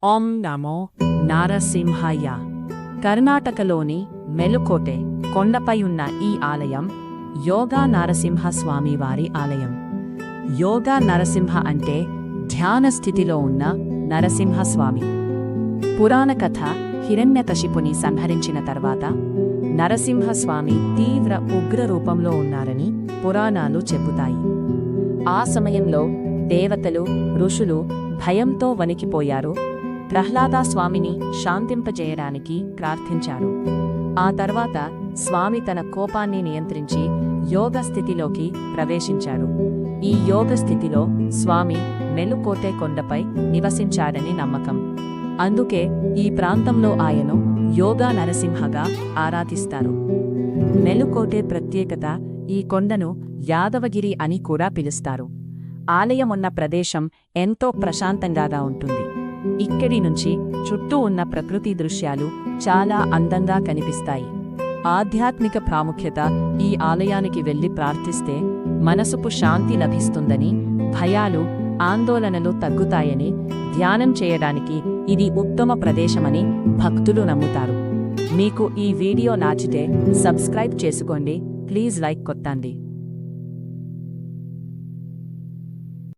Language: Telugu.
ఓం నమో నారసింహాయ. కర్ణాటకలోని మెలుకోటె కొండపై ఉన్న ఈ ఆలయం యోగా నరసింహస్వామి వారి ఆలయం. యోగా నరసింహ అంటే ధ్యాన స్థితిలో ఉన్న నరసింహస్వామి. పురాణ కథ హిరణ్యకశిపుని సంహరించిన తర్వాత నరసింహస్వామి తీవ్ర ఉగ్ర రూపంలో ఉన్నారని పురాణాలు చెబుతాయి. ఆ సమయంలో దేవతలు, ఋషులు భయంతో వణికిపోయారు. ప్రహ్లాద స్వామిని శాంతింపజేయడానికి ప్రార్థించారు. ఆ తర్వాత స్వామి తన కోపాన్ని నియంత్రించి యోగ స్థితిలోకి ప్రవేశించారు. ఈ యోగ స్థితిలో స్వామి మెలుకోటె కొండపై నివసించాడని నమ్మకం. అందుకే ఈ ప్రాంతంలో ఆయను యోగా నరసింహగా ఆరాధిస్తారు. మెలుకోటె ప్రత్యేకత, ఈ కొండను యాదవగిరి అని కూడా పిలుస్తారు. ఆలయం ఉన్న ప్రదేశం ఎంతో ప్రశాంతంగా ఉంటుంది. ఇక్కడి నుంచి చుట్టూ ఉన్న ప్రకృతి దృశ్యాలు చాలా అందంగా కనిపిస్తాయి. ఆధ్యాత్మిక ప్రాముఖ్యత, ఈ ఆలయానికి వెళ్లి ప్రార్థిస్తే మనసుకు శాంతి లభిస్తుందని, భయాలు, ఆందోళనలు తగ్గుతాయని, ధ్యానం చేయడానికి ఇది ఉత్తమ ప్రదేశమని భక్తులు నమ్ముతారు. మీకు ఈ వీడియో నచ్చితే సబ్స్క్రైబ్ చేసుకోండి. ప్లీజ్ లైక్ కొట్టండి.